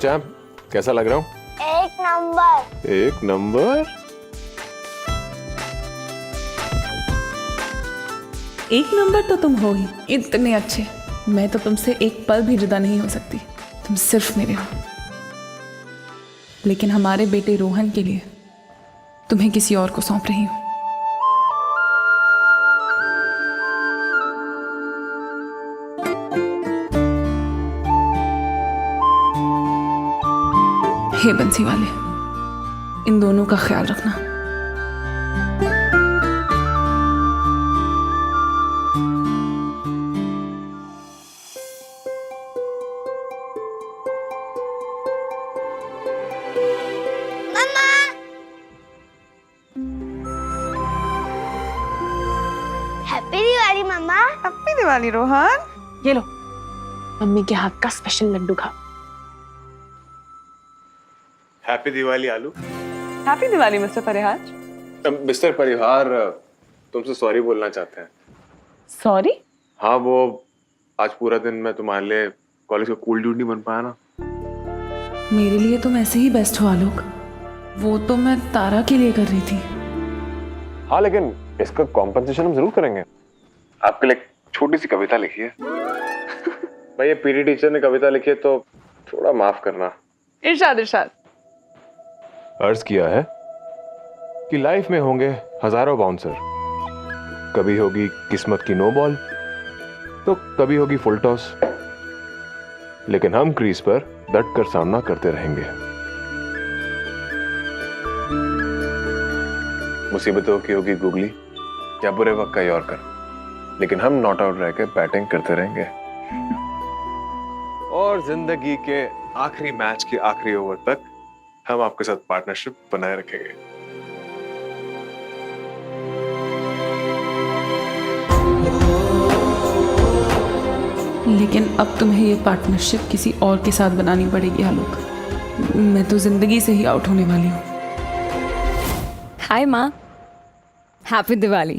Champ, कैसा लग रहा हूँ? एक नंबर। एक नंबर? एक नंबर तो तुम हो ही, इतने अच्छे। मैं तो तुमसे एक पल भी जुदा नहीं हो सकती। तुम सिर्फ मेरे हो। लेकिन हमारे बेटे रोहन के लिए तुम्हें किसी और को सौंप रही हूँ। हे बंसी वाले, इन दोनों का ख्याल रखना। हैप्पी दिवाली मम्मा। हैप्पी दिवाली रोहन। ये लो, मम्मी के हाथ का स्पेशल लड्डू खा। हैप्पी दिवाली आलू। हैप्पी दिवाली मिस्टर परिहार। मिस्टर परिहार तुमसे सॉरी बोलना चाहते हैं। सॉरी? हाँ, वो आज पूरा दिन मैं तुम्हारे लिए कॉलेज का कूल ड्यूड नहीं बन पाया ना। मेरे लिए तुम ऐसे ही बेस्ट हो आलोक। वो तो मैं तारा के लिए कर रही थी। हाँ, लेकिन इसका कॉम्पनसेशन हम जरूर करेंगे। आपके लिए छोटी सी कविता लिखी है। भाई, ये पीटी टीचर ने कविता लिखी है तो थोड़ा माफ करना। इरशाद इरशाद। अर्ज किया है कि लाइफ में होंगे हजारों बाउंसर। कभी होगी किस्मत की नो बॉल तो कभी होगी फुल टॉस, लेकिन हम क्रीज पर डट कर सामना करते रहेंगे। मुसीबतों की होगी गुगली या बुरे वक्त का यॉर्कर, लेकिन हम नॉट आउट रह के बैटिंग करते रहेंगे। और जिंदगी के आखिरी मैच के आखिरी ओवर तक हम आपके साथ पार्टनरशिप बनाए रखेंगे। लेकिन अब तुम्हें ये पार्टनरशिप किसी और के साथ बनानी पड़ेगी आलोक। मैं तो जिंदगी से ही आउट होने वाली हूँ। हाय माँ, हैप्पी दिवाली।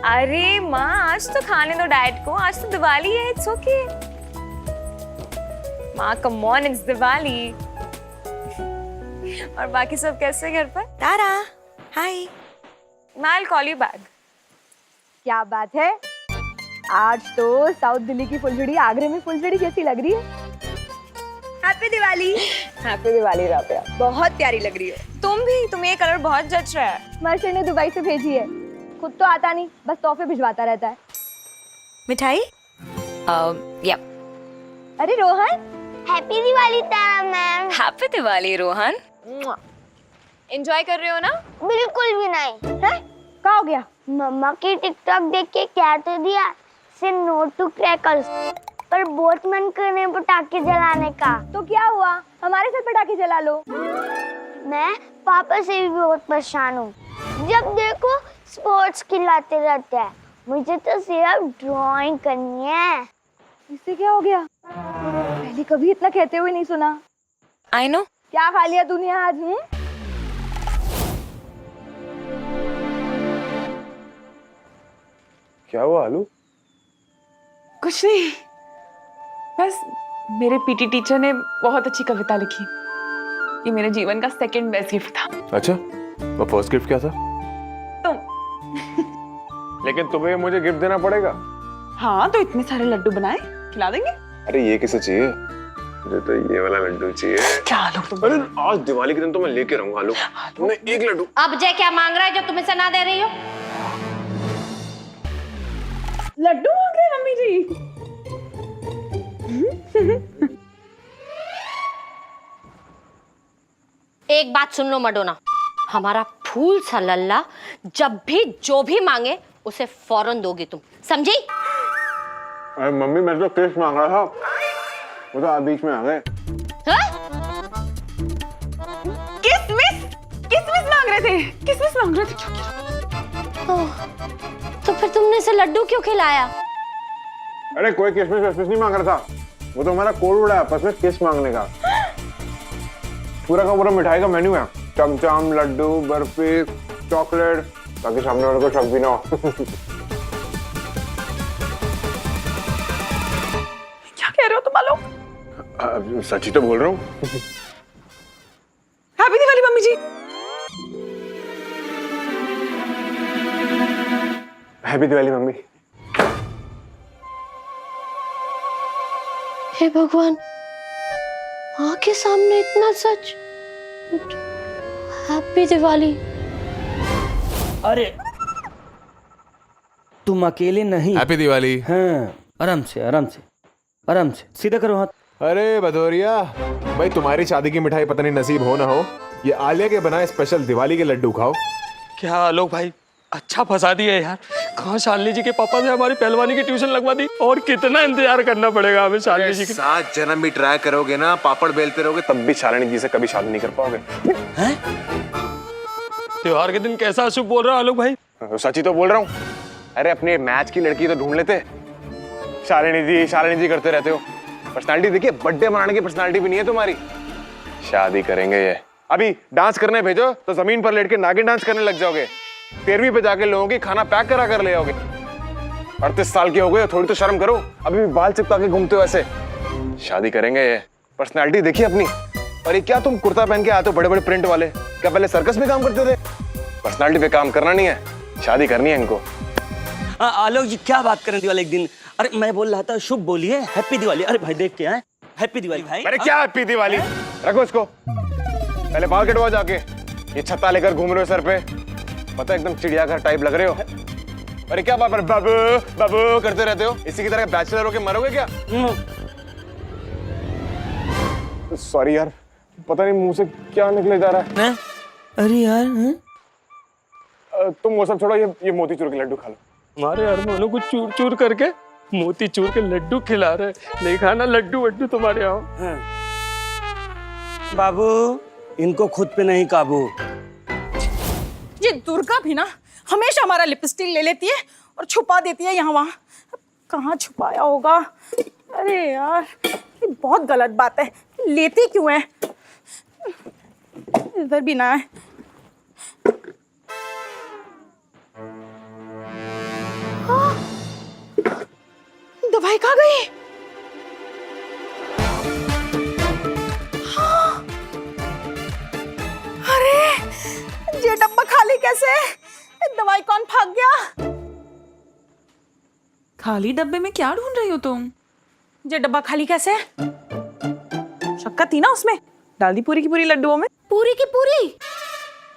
अरे माँ, आज तो खाने दो डाइट को, आज तो दिवाली है। इट्स ओके माँ, कम ऑन, इट्स दिवाली। और बाकी सब कैसे घर पर? तारा, हाय। I'll call you back. क्या बात है, आज तो साउथ दिल्ली की फुलझड़ी आगरे में फुलझड़ी जैसी लग रही है। हैप्पी दिवाली। हैप्पी दिवाली राबिया। बहुत प्यारी लग रही है। तुम्हें ये कलर बहुत जच रहा है। मर्शर ने दुबई से भेजी है। खुद तो आता नहीं, बस तोहफे भिजवाता रहता है। मिठाई? यप। अरे Rohan, happy Diwali Tara ma'am. Happy Diwali Rohan. Enjoy कर रहे हो ना? बिल्कुल भी नहीं। है? क्या हो गया? मम्मा की टिकटॉक देख के क्या तो दिया, से नो टू क्रैकर्स, पर बहुत मन करने पटाखे जलाने का। तो क्या हुआ, हमारे साथ पटाखे जला लो। मैं पापा से भी बहुत परेशान हूँ। जब देखो स्पोर्ट्स खिलाते रहते हैं। मुझे तो सिर्फ ड्राइंग करनी है। इससे क्या हो गया? पहले कभी इतना कहते हुए नहीं सुना। I know. क्या खा लिया तूने आज? क्या हुआ आलू? कुछ नहीं, बस मेरे पीटी टीचर ने बहुत अच्छी कविता लिखी। ये मेरे जीवन का सेकंड बेस्ट गिफ्ट था। अच्छा, और फर्स्ट गिफ्ट क्या था? तुम। लेकिन तुम्हें मुझे गिफ्ट देना पड़ेगा। हाँ, तो इतने सारे लड्डू बनाए, खिला देंगे। अरे ये किसे चाहिए? मुझे तो ये वाला लड्डू चाहिए। क्या आलोक तुम? अरे आज दिवाली के दिन तो मैं लेके रहूंगा आलू। तुमने एक लड्डू। अब जय क्या मांग रहा है जो तुम्हें सना दे रही हो? लड्डू मांग रहे हैं मम्मी जी। एक बात सुन लो मडोना, हमारा फूल सा लल्ला जब भी जो भी मांगे उसे फौरन दोगी तुम, समझी? अरे मम्मी, मैं तो किस मांग रहा था, वो तो आप बीच में आ गए। किसमिस मांग रहे थे। किसमिस मांग रहे थे। तो फिर तुमने इसे लड्डू क्यों खिलाया? अरे कोई किसमिस नहीं मांग रहा था, वो तो हमारा कोड वर्ड है आपस में किस मांगने का। पूरा का पूरा मिठाई का मेन्यू है, चमचम, लड्डू, बर्फी, चॉकलेट, ताकि सामने वाले को शक भी ना हो। क्या कह रहे हो तुम आलोक? सच ही तो बोल रहा हूँ। Happy Diwali mummy ji. Happy Diwali mummy. हे भगवान, माँ के सामने इतना सच। हैप्पी दिवाली। अरे तुम अकेले नहीं। हैप्पी दिवाली। हाँ, आराम से आराम से आराम से, सीधा करो हाथ। अरे भदौरिया भाई, तुम्हारी शादी की मिठाई पता नहीं नसीब हो ना हो, ये आलिया के बनाए स्पेशल दिवाली के लड्डू खाओ। क्या आलोक भाई, अच्छा फंसा दिया यार। कहाँ शालिनी जी के पापा से हमारी पहलवानी की ट्यूशन लगवा दी, और कितना इंतजार करना पड़ेगा हमें शालिनी जी के। 7 जन्म भी ट्राई करोगे ना, पापड़ बेलते रहोगे, तब भी शालिनी जी से कभी शादी नहीं कर पाओगे। त्योहार के दिन कैसा अशुभ बोल रहा है आलोक भाई? सच ही तो बोल रहा हूँ। अरे अपने मैच की लड़की तो ढूंढ लेते, शालिनी जी करते रहते हो। पर्सनालिटी देखिए, बर्थडे मनाने की पर्सनालिटी भी नहीं है तुम्हारी। शादी करेंगे ये। अभी डांस करने भेजो तो जमीन पर लेट के नागिन डांस करने लग जाओगे। 13वीं पे जाके लोगों की खाना पैक करा कर ले आओगे। 38 साल के हो गए, थोड़ी तो शर्म करो, अभी भी बाल चिपका के घूमते हो ऐसे। शादी करेंगे ये। पर्सनालिटी देखिए अपनी। और ये क्या तुम कुर्ता पहन के आते हो बड़े बड़े प्रिंट वाले? क्या पहले सर्कस में काम करते थे? पर्सनालिटी पे काम करना नहीं है, शादी करनी है इनको। आलोक जी क्या बात करें दिवाली एक दिन। अरे मैं बोल रहा था शुभ बोलिए, हैप्पी दिवाली। अरे भाई देख के आए, हैप्पी दिवाली भाई। अरे क्या हैप्पी दिवाली, रखो इसको। पहले बाल कटवा जाके। ये छत्ता लेकर घूम रहे हो सर पे, पता एकदम चिड़ियाघर टाइप लग रहे हो। अरे क्या बाबू बाबू करते रहते हो? इसी की तरह बैचलर होके मरोगे क्या? सॉरी यार, पता नहीं मुंह से क्या निकले जा रहा है। अरे यार तुम वो सब छोड़ो, ये मोतीचूर के लड्डू खा लो। हमारे अरमानों को चूर चूर करके मोती चूर के लड्डू खिला रहे। नहीं खाना लड्डू वड्डू तुम्हारे यहाँ। बाबू, इनको खुद पे नहीं काबू। ये दुर्गा भी ना हमेशा हमारा लिपस्टिक ले लेती है और छुपा देती है यहाँ वहाँ। कहाँ छुपाया होगा? अरे यार, ये बहुत गलत बात है। लेती क्यों है? इधर भी ना है। दवाई कहाँ गई? हाँ। अरे ये डब्बा खाली कैसे? दवाई कौन भाग गया? खाली डब्बे में क्या ढूंढ रही हो तुम? ये डब्बा खाली कैसे? शक्कर थी ना उसमें, डाल दी पूरी की पूरी लड्डुओं में। पूरी की पूरी?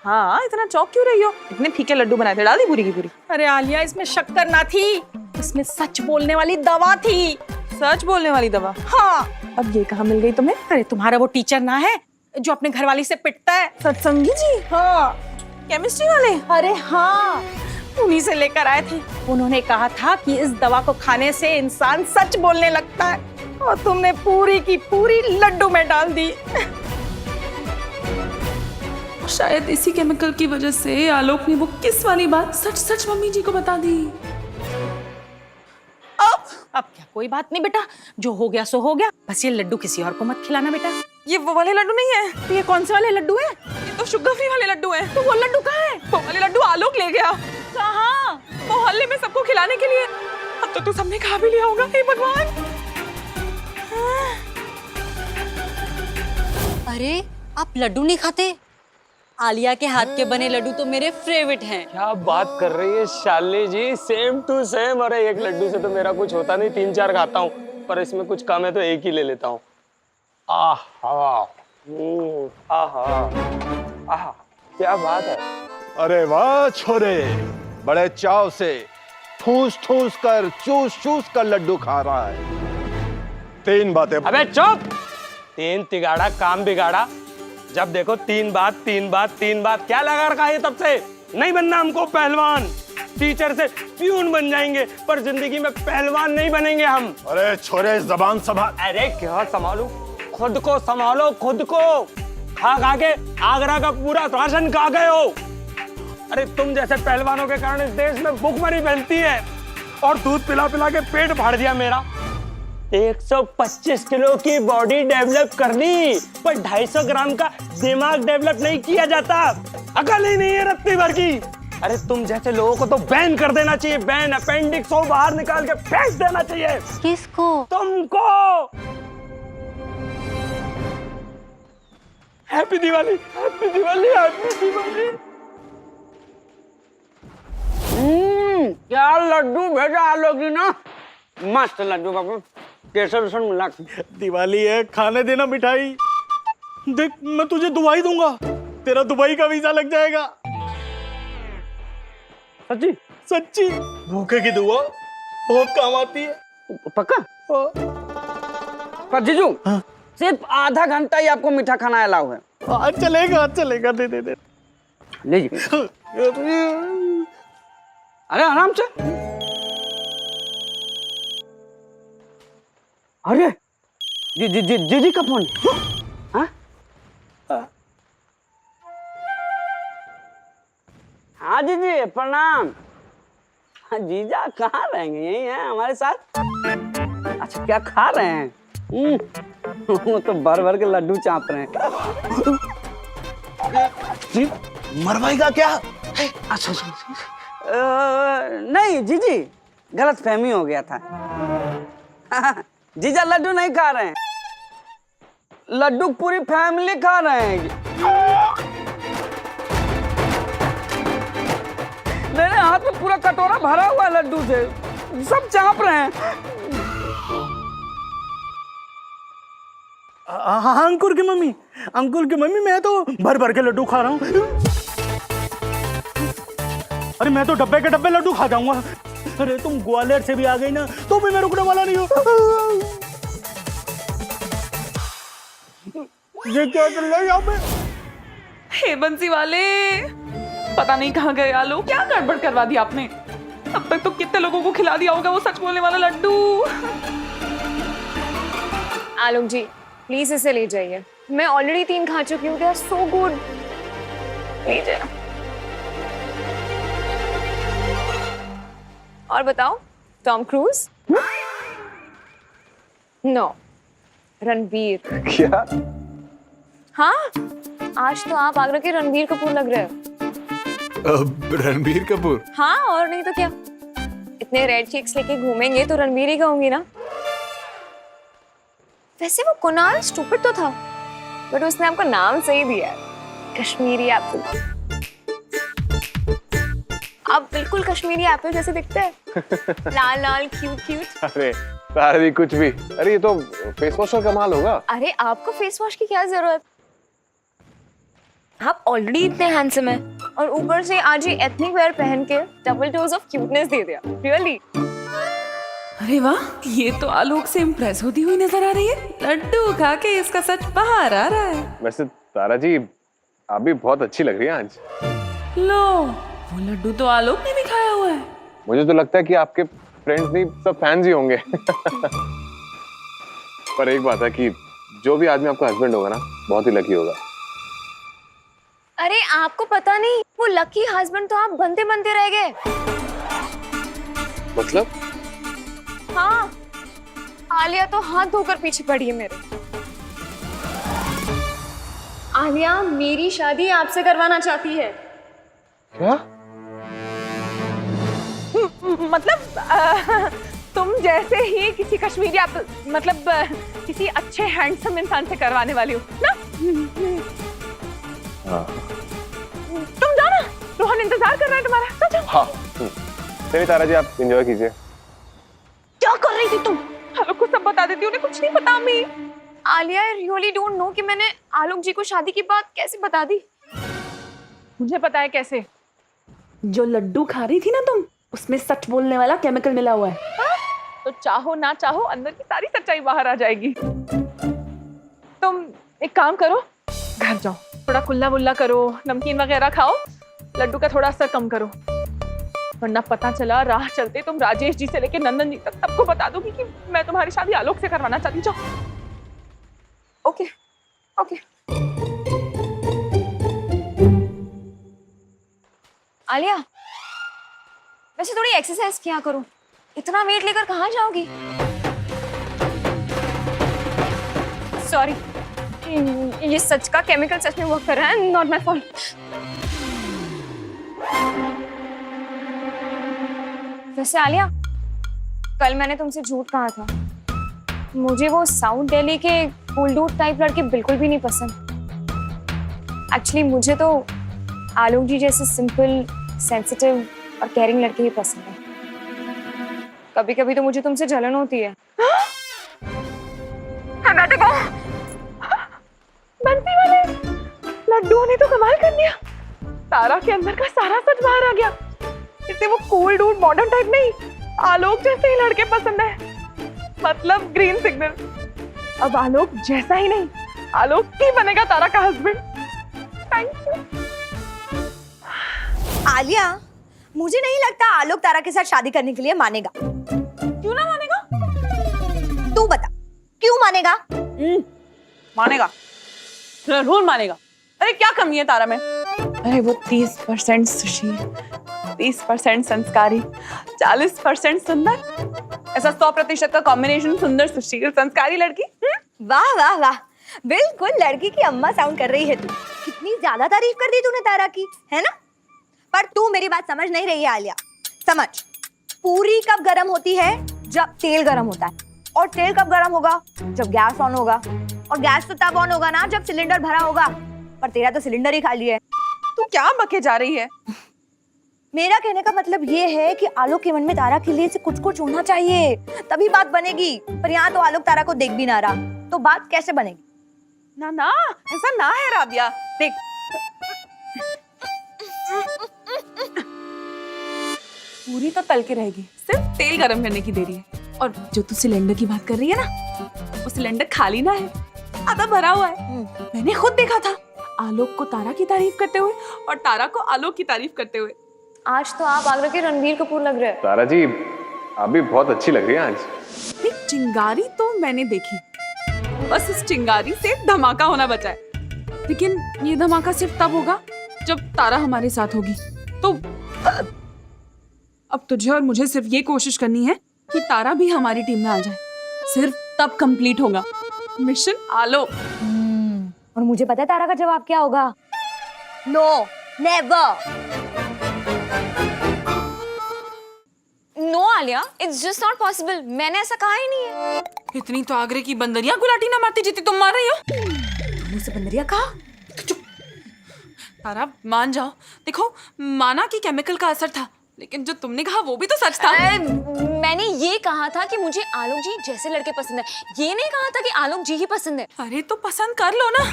हाँ, इतना चौंक क्यों रही हो? इतने फीके लड्डू बनाए थे, डाल दी पूरी की पूरी। अरे आलिया, इसमें शक्कर ना थी, इसमें सच बोलने वाली दवा थी। सच बोलने वाली दवा? हाँ। अब ये कहाँ मिल गई तुम्हें? अरे तुम्हारा वो टीचर ना है जो अपने घरवाली से पिटता है? सत्संगी जी? हाँ। केमिस्ट्री वाले? अरे हाँ, उन्हीं से लेकर आए थे। उन्होंने कहा था कि इस दवा को खाने से इंसान सच बोलने लगता है, और तुमने पूरी की पूरी लड्डू में डाल दी। शायद इसी केमिकल की वजह से आलोक ने वो किस वाली बात सच सच मम्मी जी को बता दी। अब क्या, कोई बात नहीं बेटा, जो हो गया सो हो गया। बस ये लड्डू किसी और को मत खिलाना बेटा। ये वो वाले लड्डू नहीं है। तो ये कौन से वाले लड्डू है? ये तो शुगर फ्री वाले लड्डू हैं। तो वो लड्डू कहाँ है? वो वाले लड्डू आलोक ले गया। कहाँ? मोहल्ले में सबको खिलाने के लिए। अब तो तू सबने खा भी लिया होगा। हे भगवान। अरे आप लड्डू नहीं खाते? आलिया के हाथ के बने लड्डू तो मेरे फेवरेट हैं। क्या बात कर रही है शालिनी जी, सेम टू सेम। अरे एक लड्डू से तो मेरा कुछ होता नहीं, 3-4 खाता हूँ, पर इसमें कुछ कम है तो एक ही ले लेता हूँ। आहा, आहा, क्या बात है। अरे वाह छोरे, बड़े चाव से ठूस ठूस कर चूस चूस कर लड्डू खा रहा है। 3 बातें। अबे चुप, 3 तिगाड़ा काम बिगाड़ा। जब देखो 3 बात क्या लगा रखा है तब से? नहीं बनना हमको पहलवान, टीचर से प्यून बन जाएंगे, पर जिंदगी में पहलवान नहीं बनेंगे हम। अरे छोरे जबान संभाल। अरे क्या संभालू? खुद को संभालो, खुद को। खा खा के आगरा का पूरा राशन खा गए हो। अरे तुम जैसे पहलवानों के कारण इस देश में भूखमरी फैलती है, और दूध पिला पिला के पेट फाड़ दिया मेरा। 125 किलो की बॉडी डेवलप करनी, पर 250 ग्राम का दिमाग डेवलप नहीं किया जाता। अकल ही नहीं है रत्ती भर की। अरे तुम जैसे लोगों को तो बैन कर देना चाहिए, बैन। अपेंडिक्स को बाहर निकाल के फेंक देना चाहिए। किसको? तुमको। Happy Diwali, happy Diwali, happy Diwali. क्या लड्डू भेजा आलोक जी ना, मस्त लड्डू बाबू, केसर वेसर मिला। दिवाली है, खाने देना मिठाई। देख मैं तुझे दुबई दूंगा, तेरा दुबई का वीजा लग जाएगा। सच्ची सच्ची, भूखे की दुआ बहुत काम आती है। पक्का? पर जीजू सिर्फ आधा घंटा ही आपको मीठा खाना अलाउ है। चलेगा चलेगा, दे दे दे। लीजिए। अरे आराम से। अरे जी का फोन। हाँ हाँ जी प्रणाम। हाँ, जीजा कहाँ रहेंगे, यही हैं हमारे साथ। अच्छा क्या खा रहे हैं? वो तो भर भर के लड्डू चाप रहे हैं। मरवाएगा क्या? अच्छा नहीं जीजी, गलत फहमी हो गया था। जीजा लड्डू नहीं खा रहे हैं, लड्डू पूरी फैमिली खा रहे हैं। मेरे हाथ में पूरा कटोरा भरा हुआ लड्डू से, सब चाप रहे हैं। हाँ अंकुर की मम्मी, अंकुर की मम्मी, मैं तो भर भर के लड्डू खा रहा हूँ। अरे मैं तो डब्बे के डब्बे लड्डू खा जाऊंगा। अरे तुम ग्वालियर से भी आ गई ना, तो भी मैं रुकने वाला नहीं हूँ। ये क्या कर रहा है यहाँ पे? हे बंसी वाले, पता नहीं कहाँ गए आलोक, क्या गड़बड़ करवा दी आपने। अब तक तो कितने लोगों को खिला दिया होगा वो सच बोलने वाला लड्डू। आलोक जी प्लीज इसे ले जाइए, मैं ऑलरेडी 3 खा चुकी हूँ। They are so good. लीजिए। और बताओ, टॉम क्रूज? नो, रणबीर। क्या? हाँ, आज तो आप आगरा के रणबीर कपूर लग रहे हो। रणबीर कपूर? हाँ, और नहीं तो क्या। इतने रेड चिक्स लेके घूमेंगे तो रणबीर ही कहूंगी ना। वैसे वो कुणाल स्टूपिड तो था, बट उसने आपको नाम सही दिया है, कश्मीरी एप्पल। आप बिल्कुल कश्मीरी एप्पल जैसे दिखते हैं। लाल लाल क्यूट क्यूट। अरे तारी कुछ भी। अरे ये तो फेस वॉश का कमाल होगा। अरे आपको फेस वॉश की क्या जरूरत, आप ऑलरेडी इतने हैंडसम हैं और ऊपर से आज ये एथनिक वेयर पहन के डबल डोज ऑफ क्यूटनेस दे दिया। रियली। अरे वाह, ये तो आलोक से इम्प्रेस होती हुई नजर आ रही है। लड्डू खा के इसका सच बाहर आ रहा है। वैसे तारा जी आप भी बहुत अच्छी लग रही हैं आज। लो, वो लड्डू तो आलोक ने भी खाया हुआ है। मुझे तो लगता है कि आपके फ्रेंड्स नहीं, सब फैंस ही होंगे। पर एक बात है कि जो भी आदमी आपका हस्बैंड होगा ना, बहुत ही लकी होगा। अरे आपको पता नहीं, वो लकी हस्बैंड तो आप बनते बनते रह गए। मतलब? हाँ, आलिया तो हाथ धोकर पीछे पड़ी है मेरे। आलिया मेरी शादी आपसे करवाना चाहती है। क्या? मतलब तुम जैसे ही किसी कश्मीरी मतलब किसी अच्छे हैंडसम इंसान से करवाने वाली हो ना। हाँ। तुम जाओ ना, रोहन इंतजार कर रहा है तुम्हारा। जाओ। हाँ चलिए तारा जी आप एंजॉय कीजिए। क्या कर रही थी तुम? आलोक को सब बता देती, उन्हें कुछ नहीं पता। अम्मी Alia I really don't know कि मैंने आलोक जी को शादी की बात कैसे बता दी। मुझे पता है कैसे। जो लड्डू खा रही थी ना तुम, उसमें सच बोलने वाला केमिकल मिला हुआ है। तो चाहो ना चाहो अंदर की सारी सच्चाई बाहर आ जाएगी। तुम एक काम करो, घर जाओ, थोड़ा कुल्ला वुल्ला करो, नमकीन वगैरह खाओ, लड्डू का थोड़ा असर कम करो, वरना पता चला राह चलते तुम राजेश जी से लेके नंदन जी तक सबको बता दोगी कि मैं तुम्हारी शादी आलोक से करवाना चाहती। जाओ। Okay okay. आलिया वैसे थोड़ी एक्सरसाइज किया करो, इतना वेट लेकर कहाँ जाओगी? सॉरी, ये सच का केमिकल सच में वर्क कर रहा है, नॉट माय फॉल्ट। वैसे आलिया, कल मैंने तुमसे झूठ कहा था, मुझे वो साउथ दिल्ली के कूल डूड टाइप लड़के बिल्कुल भी नहीं पसंद। एक्चुअली मुझे तो आलोक जी जैसे सिंपल, सेंसिटिव और केयरिंग लड़के ही पसंद है। कभी कभी तो मुझे तुमसे जलन होती है। बंसी वाले लड्डुओं ने तो कमाल कर दिया। तारा के अंदर का सारा सच बाहर आ गया। इसे वो कूल डूड मॉडर्न टाइप नहीं, आलोक जैसे ही लड़के पसंद है। मतलब ग्रीन सिग्नल। अब आलोक जैसा ही नहीं, आलोक ही बनेगा तारा का हस्बैंड। Thank you. आलिया, मुझे नहीं लगता आलोक तारा के साथ शादी करने के लिए मानेगा। क्यों ना मानेगा? तू बता, क्यों मानेगा? मानेगा, जरूर मानेगा। अरे क्या कमी है तारा में? अरे वो 30% सुशील, 30% संस्कारी, 40% सुंदर। ऐसा 100% का कॉम्बिनेशन, सुंदर सुशील संस्कारी लड़की। वाह वाह वाह, बिल्कुल लड़की की अम्मा साउंड कर रही है तू। कितनी ज्यादा तारीफ कर दी तूने तारा की, है ना? पर तू मेरी बात समझ नहीं रही है आलिया। समझ, पूरी कब गर्म होती है? जब तेल गर्म होता है। और तेल कब गर्म होगा? जब गैस ऑन होगा। और गैस तो तब ऑन होगा ना जब सिलेंडर भरा होगा। पर तेरा तो सिलेंडर ही खाली है। तू क्या बके जा रही है? मेरा कहने का मतलब ये है कि आलोक के मन में तारा के लिए से कुछ होना चाहिए, तभी बात बनेगी। पर यहाँ तो आलोक तारा को देख भी ना रहा, तो बात कैसे बनेगी? ना ना, ऐसा ना है राबिया। देख, पूरी तो तल के रहेगी, सिर्फ तेल गरम करने की देरी है। और जो तू सिलेंडर की बात कर रही है ना, वो सिलेंडर खाली ना है, आधा भरा हुआ है। मैंने खुद देखा था आलोक को तारा की तारीफ करते हुए और तारा को आलोक की तारीफ करते हुए। आज तो आप आगरा के रणबीर कपूर लग रहे हैं। तारा जी, आप भी बहुत अच्छी लग रही हैं आज। एक चिंगारी तो मैंने देखी, बस इस चिंगारी से धमाका होना बचा है। लेकिन ये धमाका सिर्फ तब होगा जब तारा हमारे साथ होगी। तो अब तुझे और मुझे सिर्फ ये कोशिश करनी है कि तारा भी हमारी टीम में आ जाए। सिर्फ तब कंप्लीट होगा मिशन आलोक। और मुझे पता है तारा का जवाब क्या होगा। No, never. No Alia, it's just not possible. मैंने ऐसा कहा ही नहीं है। इतनी तो आगरे की बंदरियां गुलाटी ना मारती जितनी तुम मार रही हो। तुमने से बंदरिया कहा? तारा मान जाओ। देखो, माना कि केमिकल का असर था, लेकिन जो तुमने कहा वो भी तो सच था। मैंने ये कहा था कि मुझे आलोक जी जैसे लड़के पसंद है, ये नहीं कहा था कि आलोक जी ही पसंद है। अरे तो पसंद कर लो ना।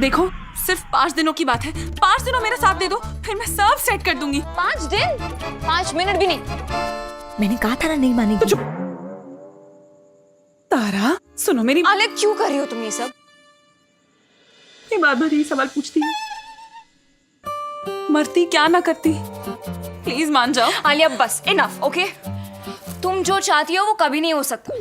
देखो, सिर्फ 5 दिनों की बात है। 5 दिनों मेरा साथ दे दो, फिर मैं सब सेट कर दूंगी। 5 दिन? 5 मिनट भी नहीं। मैंने कहा था ना नहीं मानेगी। तो तारा सुनो मेरी। आलिया, क्यों कर रही हो तुम ये सब? ये बार बार यही सवाल पूछती है। मरती क्या ना करती, प्लीज मान जाओ। आलिया बस, इनफ, ओके? तुम जो चाहती हो वो कभी नहीं हो सकता।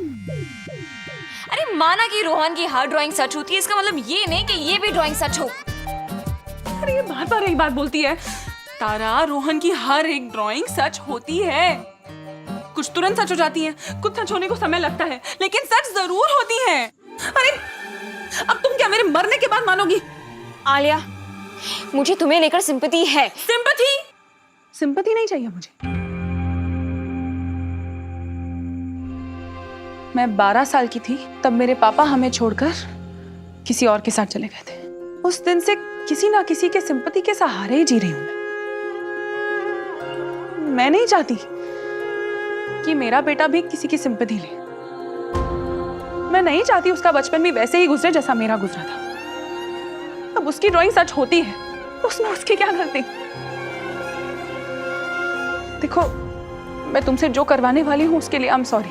अरे माना कि रोहन की हर ड्राइंग सच होती है, इसका मतलब ये नहीं कि ये भी ड्राइंग सच हो। अरे ये बार बार यही बात बोलती है। तारा, रोहन की हर एक ड्राइंग सच होती है। कुछ तुरंत सच हो जाती है, कुछ सच होने को समय लगता है, लेकिन सच जरूर होती है। अरे अब तुम क्या मेरे मरने के बाद मानोगी? आलिया, मुझे तुम्हें लेकर सिंपैथी है। सिंपैथी नहीं चाहिए मुझे। मैं 12 साल की थी तब मेरे पापा हमें छोड़कर किसी और के साथ चले गए थे। उस दिन से किसी ना किसी के सिंपैथी के सहारे ही जी रही हूं मैं नहीं चाहती कि मेरा बेटा भी किसी की सिंपैथी ले। मैं नहीं चाहती उसका बचपन भी वैसे ही गुजरे जैसा मेरा गुजरा था। अब उसकी ड्राइंग सच होती है, उसमें उसकी क्या गलती? देखो, मैं तुमसे जो करवाने वाली हूं उसके लिए आई एम सॉरी,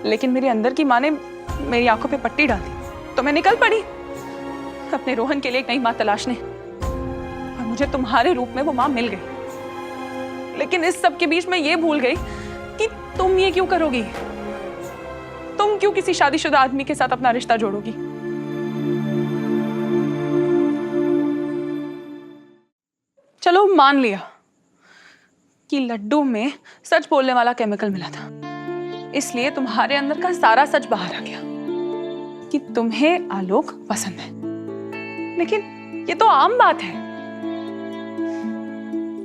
लेकिन मेरे अंदर की माँ ने मेरी आंखों पे पट्टी डाल दी, तो मैं निकल पड़ी अपने रोहन के लिए एक नई माँ तलाशने। और मुझे तुम्हारे रूप में वो माँ मिल गई। लेकिन इस सब के बीच में ये भूल गई कि तुम ये क्यों करोगी? तुम क्यों किसी शादीशुदा आदमी के साथ अपना रिश्ता जोड़ोगी? चलो मान लिया कि लड्डू में सच बोलने वाला केमिकल मिला था, इसलिए तुम्हारे अंदर का सारा सच बाहर आ गया कि तुम्हें आलोक पसंद है। लेकिन ये तो आम बात है।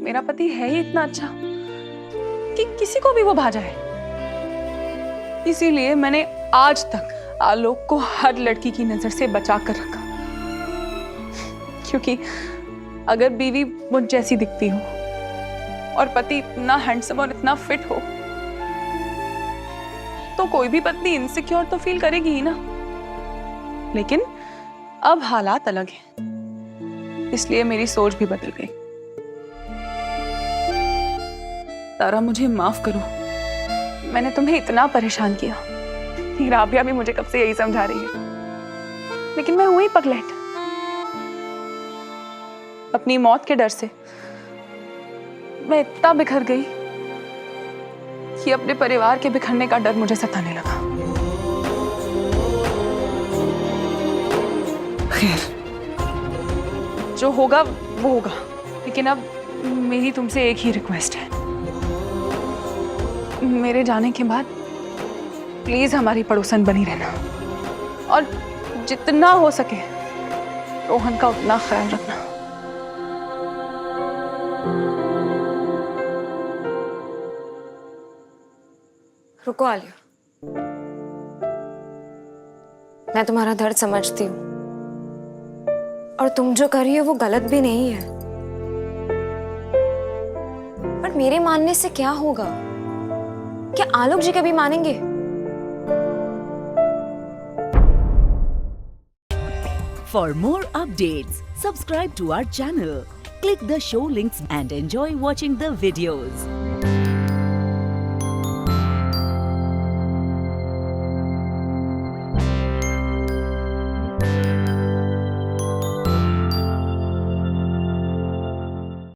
मेरा पति है ही इतना अच्छा कि किसी को भी वो भा जाए। इसीलिए मैंने आज तक आलोक को हर लड़की की नजर से बचा कर रखा, क्योंकि अगर बीवी मुझ जैसी दिखती हो और पति इतना हैंडसम और इतना फिट हो तो कोई भी पत्नी इनसिक्योर तो फील करेगी ही ना। लेकिन अब हालात अलग हैं, इसलिए मेरी सोच भी बदल गई। तारा, मुझे माफ करो, मैंने तुम्हें इतना परेशान किया। राबिया भी मुझे कब से यही समझा रही है, लेकिन मैं हुई पगलेट। अपनी मौत के डर से मैं इतना बिखर गई कि अपने परिवार के बिखरने का डर मुझे सताने लगा। खैर, जो होगा वो होगा, लेकिन अब मेरी तुमसे एक ही रिक्वेस्ट है। मेरे जाने के बाद प्लीज हमारी पड़ोसन बनी रहना और जितना हो सके रोहन का उतना ख्याल रखना। रुको आलिया, मैं तुम्हारा दर्द समझती हूँ और तुम जो कर रही हो वो गलत भी नहीं है, पर मेरे मानने से क्या होगा? क्या आलोक जी कभी मानेंगे? For more updates, subscribe to our channel, click the show links and enjoy watching the videos.